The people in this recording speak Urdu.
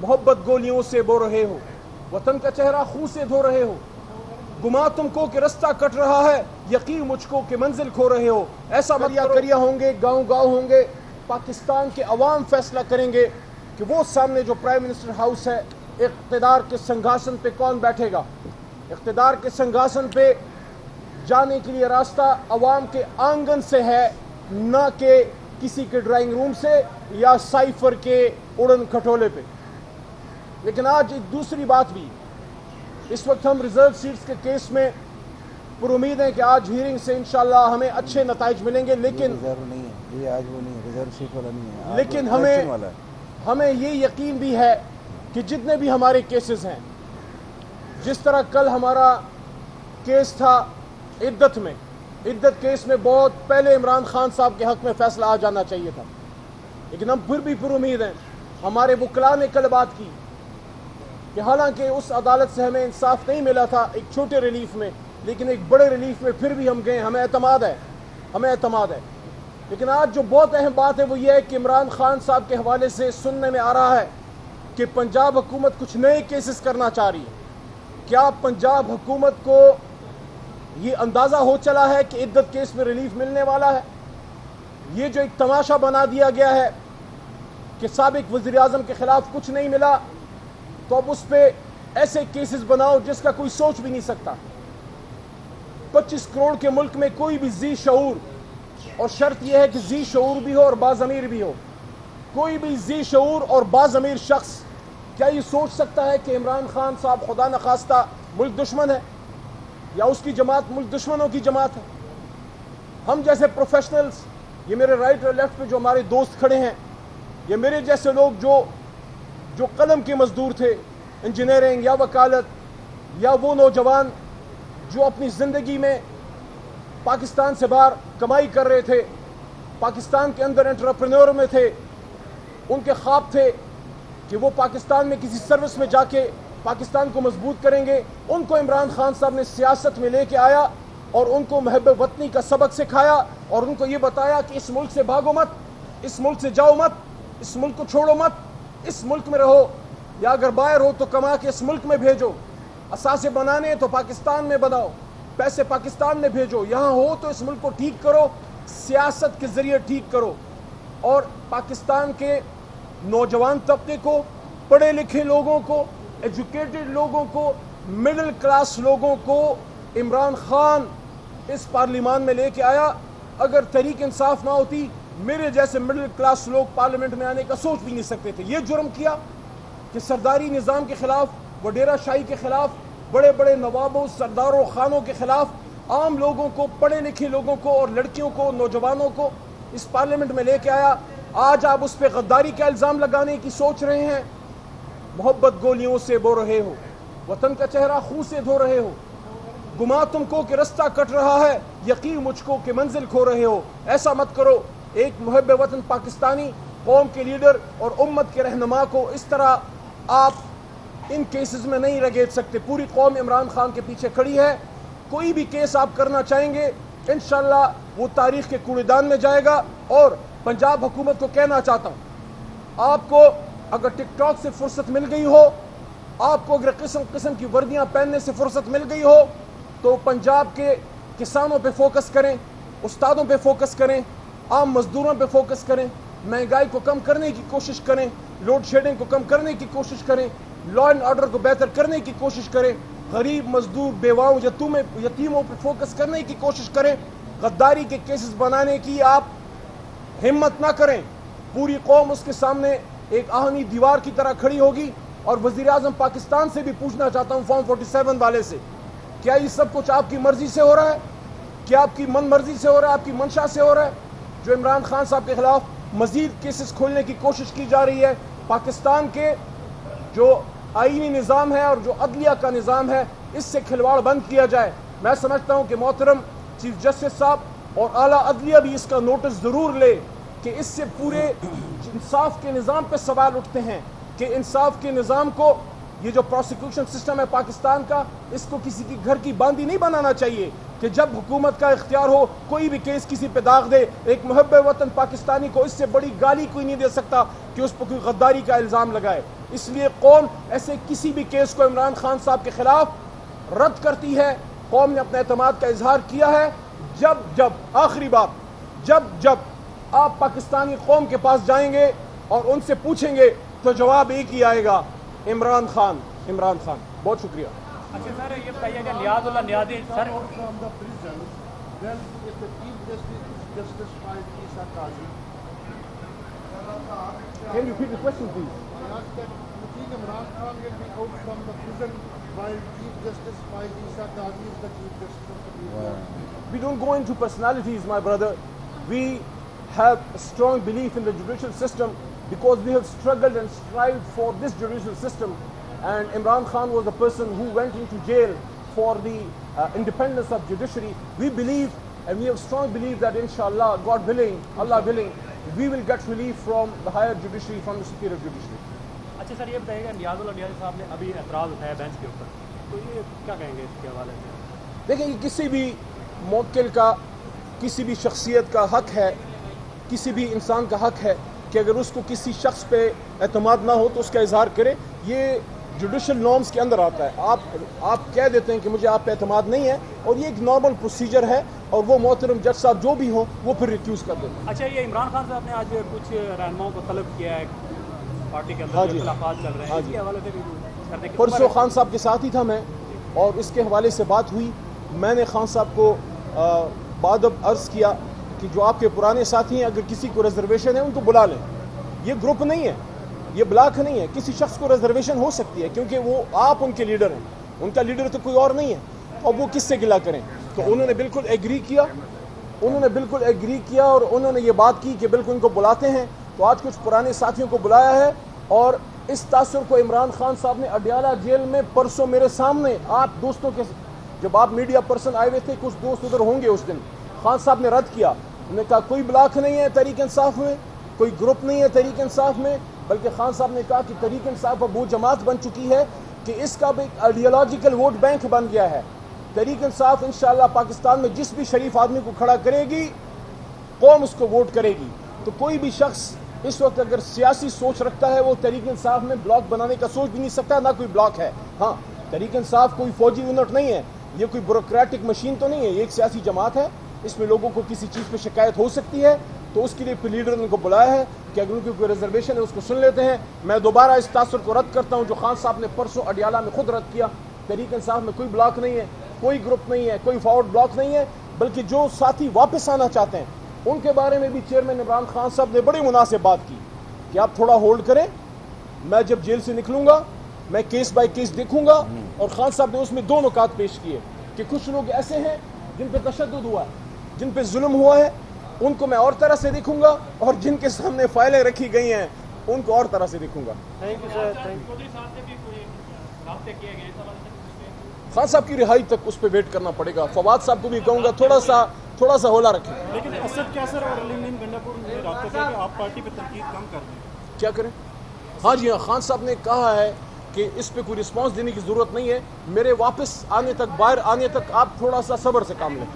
محبت گولیوں سے بو رہے ہو، وطن کا چہرہ خون سے دھو رہے ہو، گما تم کو کہ رستہ کٹ رہا ہے، یقین مجھ کو کہ منزل کھو رہے ہو۔ ایسا کریا ہوں گے، گاؤں گاؤں ہوں گے، پاکستان کے عوام فیصلہ کریں گے کہ وہ سامنے جو پرائم منسٹر ہاؤس ہے، اقتدار کے سنگھاسن پہ کون بیٹھے گا۔ اقتدار کے سنگھاسن پہ جانے کے لیے راستہ عوام کے آنگن سے ہے، نہ کہ کسی کے ڈرائنگ روم سے یا سائفر کے اڑن کھٹولے پہ۔ لیکن آج ایک دوسری بات بھی، اس وقت ہم ریزرو سیٹس کے کیس میں پر امید ہیں کہ آج ہیرنگ سے انشاءاللہ ہمیں اچھے نتائج ملیں گے، لیکن یہ آج وہ نہیں ہے، ریزرو سیٹ والا نہیں ہے، لیکن ہمیں یہ یقین بھی ہے کہ جتنے بھی ہمارے کیسز ہیں، جس طرح کل ہمارا کیس تھا عدت میں، عدت کیس میں بہت پہلے عمران خان صاحب کے حق میں فیصلہ آ جانا چاہیے تھا، لیکن ہم پھر بھی پر امید ہیں۔ ہمارے وکلاء نے کل بات کی کہ حالانکہ اس عدالت سے ہمیں انصاف نہیں ملا تھا ایک چھوٹے ریلیف میں، لیکن ایک بڑے ریلیف میں پھر بھی ہم گئے، ہمیں اعتماد ہے۔ لیکن آج جو بہت اہم بات ہے وہ یہ ہے کہ عمران خان صاحب کے حوالے سے سننے میں آ رہا ہے کہ پنجاب حکومت کچھ نئے کیسز کرنا چاہ رہی ہے۔ کیا پنجاب حکومت کو یہ اندازہ ہو چلا ہے کہ عدت کیس میں ریلیف ملنے والا ہے؟ یہ جو ایک تماشا بنا دیا گیا ہے کہ سابق وزیر اعظم کے خلاف کچھ نہیں ملا تو اب اس پہ ایسے کیسز بناؤ جس کا کوئی سوچ بھی نہیں سکتا۔ 25 کروڑ کے ملک میں کوئی بھی ذی شعور، اور شرط یہ ہے کہ ذی شعور بھی ہو اور باضمیر بھی ہو، کوئی بھی ذی شعور اور باضمیر شخص کیا یہ سوچ سکتا ہے کہ عمران خان صاحب خدا نخواستہ ملک دشمن ہے یا اس کی جماعت ملک دشمنوں کی جماعت ہے؟ ہم جیسے پروفیشنلز، یہ میرے رائٹ اور لیفٹ پہ جو ہمارے دوست کھڑے ہیں، یہ میرے جیسے لوگ جو قلم کے مزدور تھے، انجینئرنگ یا وکالت، یا وہ نوجوان جو اپنی زندگی میں پاکستان سے باہر کمائی کر رہے تھے، پاکستان کے اندر انٹرپرینور میں تھے، ان کے خواب تھے کہ وہ پاکستان میں کسی سروس میں جا کے پاکستان کو مضبوط کریں گے، ان کو عمران خان صاحب نے سیاست میں لے کے آیا اور ان کو محب وطنی کا سبق سکھایا اور ان کو یہ بتایا کہ اس ملک سے بھاگو مت، اس ملک سے جاؤ مت، اس ملک کو چھوڑو مت، اس ملک میں رہو، یا اگر باہر ہو تو کما کے اس ملک میں بھیجو، اثاثے بنانے تو پاکستان میں بناؤ، پیسے پاکستان میں بھیجو، یہاں ہو تو اس ملک کو ٹھیک کرو، سیاست کے ذریعے ٹھیک کرو۔ اور پاکستان کے نوجوان طبقے کو، پڑھے لکھے لوگوں کو، ایجوکیٹڈ لوگوں کو، مڈل کلاس لوگوں کو عمران خان اس پارلیمان میں لے کے آیا۔ اگر تحریک انصاف نہ ہوتی، میرے جیسے مڈل کلاس لوگ پارلیمنٹ میں آنے کا سوچ بھی نہیں سکتے تھے۔ یہ جرم کیا کہ سرداری نظام کے خلاف، وڈیرہ شاہی کے خلاف، بڑے بڑے نوابوں، سرداروں، خانوں کے خلاف عام لوگوں کو، پڑھے لکھے لوگوں کو اور لڑکیوں کو، نوجوانوں کو اس پارلیمنٹ میں لے کے آیا۔ آج آپ اس پہ غداری کا الزام لگانے کی سوچ رہے ہیں۔ محبت گولیوں سے بو رہے ہو، وطن کا چہرہ خون سے دھو رہے ہو، گما تم کو کہ رستہ کٹ رہا ہے، یقین مجھ کو کہ منزل کھو رہے ہو۔ ایسا مت کرو۔ ایک محب وطن پاکستانی، قوم کے لیڈر اور امت کے رہنما کو اس طرح آپ ان کیسز میں نہیں رگیٹ سکتے۔ پوری قوم عمران خان کے پیچھے کھڑی ہے۔ کوئی بھی کیس آپ کرنا چاہیں گے انشاءاللہ وہ تاریخ کے کوڑے دان میں جائے گا۔ اور پنجاب حکومت کو کہنا چاہتا ہوں، آپ کو اگر ٹک ٹاک سے فرصت مل گئی ہو، آپ کو اگر قسم قسم کی وردیاں پہننے سے فرصت مل گئی ہو، تو پنجاب کے کسانوں پہ فوکس کریں، استادوں پہ فوکس کریں، عام مزدوروں پہ فوکس کریں، مہنگائی کو کم کرنے کی کوشش کریں، لوڈ شیڈنگ کو کم کرنے کی کوشش کریں، لا اینڈ آرڈر کو بہتر کرنے کی کوشش کریں، غریب مزدور، بیواؤں، یتیموں پہ فوکس کرنے کی کوشش کریں۔ غداری کے کیسز بنانے کی آپ ہمت نہ کریں۔ پوری قوم اس کے سامنے ایک آہنی دیوار کی طرح کھڑی ہوگی۔ اور وزیر اعظم پاکستان سے بھی پوچھنا چاہتا ہوں، فارم 47 والے سے، کیا یہ سب کچھ آپ کی مرضی سے ہو رہا ہے؟ کیا آپ کی من مرضی سے ہو رہا ہے، آپ کی منشا سے ہو رہا ہے؟ جو عمران خان صاحب کے خلاف مزید کیسز کھولنے کی کوشش کی جا رہی ہے، پاکستان کے جو آئینی نظام ہے اور جو عدلیہ کا نظام ہے، اس سے کھلواڑ بند کیا جائے۔ میں سمجھتا ہوں کہ محترم چیف جسٹس صاحب اور اعلیٰ عدلیہ بھی اس کا نوٹس ضرور لے کہ اس سے پورے انصاف کے نظام پہ سوال اٹھتے ہیں کہ انصاف کے نظام کو، یہ جو پروسیکیوشن سسٹم ہے پاکستان کا، اس کو کسی کی گھر کی باندھی نہیں بنانا چاہیے کہ جب حکومت کا اختیار ہو کوئی بھی کیس کسی پہ داغ دے۔ ایک محب وطن پاکستانی کو اس سے بڑی گالی کوئی نہیں دے سکتا کہ اس پر کوئی غداری کا الزام لگائے۔ اس لیے قوم ایسے کسی بھی کیس کو عمران خان صاحب کے خلاف رد کرتی ہے. قوم نے اپنے اعتماد کا اظہار کیا ہے. جب آخری بات جب آپ پاکستانی قوم کے پاس جائیں گے اور ان سے پوچھیں گے تو جواب ایک ہی آئے گا, عمران خان. بہت شکریہ. اچھا سر یہ بتائیے کہ نیاز اللہ نیازی سر Then if the Chief Justice finds Isa Qazi, Can you repeat the question, please? I ask that you think Imran Khan will be out from the prison while Chief Justice finds Isa Qazi is the Chief Justice of the prison? We don't go into personalities, my brother. We have a strong belief in the judicial system because we have struggled and strived for this judicial system. And Imran Khan was the person who went into jail for the independence of judiciary. We believe and we have strong belief that inshallah, God willing, Allah willing, we will get relief from the higher judiciary, from the superior judiciary. اچھا سر یہ بتائیے کہ نیاز اللہ نیازی صاحب نے ابھی اعتراض اٹھایا بینچ کے اوپر, تو یہ کیا کہیں گے اس کے حوالے سے؟ دیکھیں یہ کسی بھی موکل کا, کسی بھی شخصیت کا حق ہے, کسی بھی انسان کا حق ہے کہ اگر اس کو کسی شخص پہ اعتماد نہ ہو تو اس کا اظہار کرے. یہ جوڈیشل نارمز کے اندر آتا ہے. آپ کہہ دیتے ہیں کہ مجھے آپ پہ اعتماد نہیں ہے اور یہ ایک نارمل پروسیجر ہے اور وہ محترم جج صاحب جو بھی ہو وہ پھر ریکیوز کر دیتے ہیں. اچھا یہ عمران خان صاحب نے آج کچھ رہنماؤں کو طلب کیا ہے پارٹی کے ہاں اندر جی. جو اختلافات چل رہے ہیں, اس کے حوالے سے بھی کرنے کی پرسوں خان صاحب کے ساتھ ہی تھا میں اور اس کے حوالے سے بات ہوئی. میں نے خان صاحب کو بادب عرض کیا کہ جو آپ کے پرانے ساتھی ہیں اگر کسی کو ریزرویشن ہے ان کو بلا لیں. یہ گروپ نہیں ہے, یہ بلاک نہیں ہے. کسی شخص کو ریزرویشن ہو سکتی ہے کیونکہ وہ آپ ان کے لیڈر ہیں, ان کا لیڈر تو کوئی اور نہیں ہے. اب وہ کس سے گلا کریں؟ تو انہوں نے بالکل ایگری کیا اور انہوں نے یہ بات کی کہ بالکل ان کو بلاتے ہیں. تو آج کچھ پرانے ساتھیوں کو بلایا ہے اور اس تاثر کو عمران خان صاحب نے اڈیالہ جیل میں پرسوں میرے سامنے آپ دوستوں کے, جب آپ میڈیا پرسن آئے ہوئے تھے کچھ دوست ادھر ہوں گے اس دن, خان صاحب نے رد کیا. انہوں نے کہا کوئی بلاک نہیں ہے تحریک انصاف میں, کوئی گروپ نہیں ہے تحریک انصاف میں, بلکہ خان صاحب نے کہا کہ تحریک انصاف اب وہ جماعت بن چکی ہے کہ اس کا بھی ایک آئیڈیالوجیکل ووٹ بینک بن گیا ہے. تحریک انصاف انشاءاللہ پاکستان میں جس بھی شریف آدمی کو کھڑا کرے گی قوم اس کو ووٹ کرے گی. تو کوئی بھی شخص اس وقت اگر سیاسی سوچ رکھتا ہے وہ تحریک انصاف میں بلاک بنانے کا سوچ بھی نہیں سکتا, نہ کوئی بلاک ہے. ہاں تحریک انصاف کوئی فوجی یونٹ نہیں ہے, یہ کوئی بیوروکریٹک مشین تو نہیں ہے, یہ ایک سیاسی جماعت ہے. اس میں لوگوں کو کسی چیز پہ شکایت ہو سکتی ہے تو اس کے لیے لیڈر نے ان کو بلایا ہے کہ اگر ان کی کوئی ریزرویشن ہے اس کو سن لیتے ہیں. میں دوبارہ اس تاثر کو رد کرتا ہوں جو خان صاحب نے پرسوں اڈیالہ میں خود رد کیا. تحریک انصاف میں کوئی بلاک نہیں ہے, کوئی گروپ نہیں ہے, کوئی فارورڈ بلاک نہیں ہے, بلکہ جو ساتھی واپس آنا چاہتے ہیں ان کے بارے میں بھی چیئرمین عمران خان صاحب نے بڑی مناسب بات کی کہ آپ تھوڑا ہولڈ کریں, میں جب جیل سے نکلوں گا میں کیس بائی کیس دیکھوں گا. اور خان صاحب نے اس میں دو نکات پیش کیے کہ کچھ لوگ ایسے ہیں جن پہ تشدد ہوا ہے, جن پہ ظلم ہوا ہے, ان کو میں اور طرح سے دیکھوں گا, اور جن کے سامنے فائلیں رکھی گئی ہیں ان کو اور طرح سے دیکھوں گا. خان صاحب کی رہائی تک اس پہ ویٹ کرنا پڑے گا. فواد صاحب کو بھی کہوں گا تھوڑا سا ہولا رکھیں. لیکن اسد کیسر اور علی نعیم گنڈاپور نے رابطہ کیا کہ آپ پارٹی پہ تنقید کم کر دیں. کیا کریں؟ ہاں جی ہاں, خان صاحب نے کہا ہے کہ اس پہ کوئی رسپانس دینے کی ضرورت نہیں ہے. میرے واپس آنے تک, باہر آنے تک آپ تھوڑا سا صبر سے کام لیں.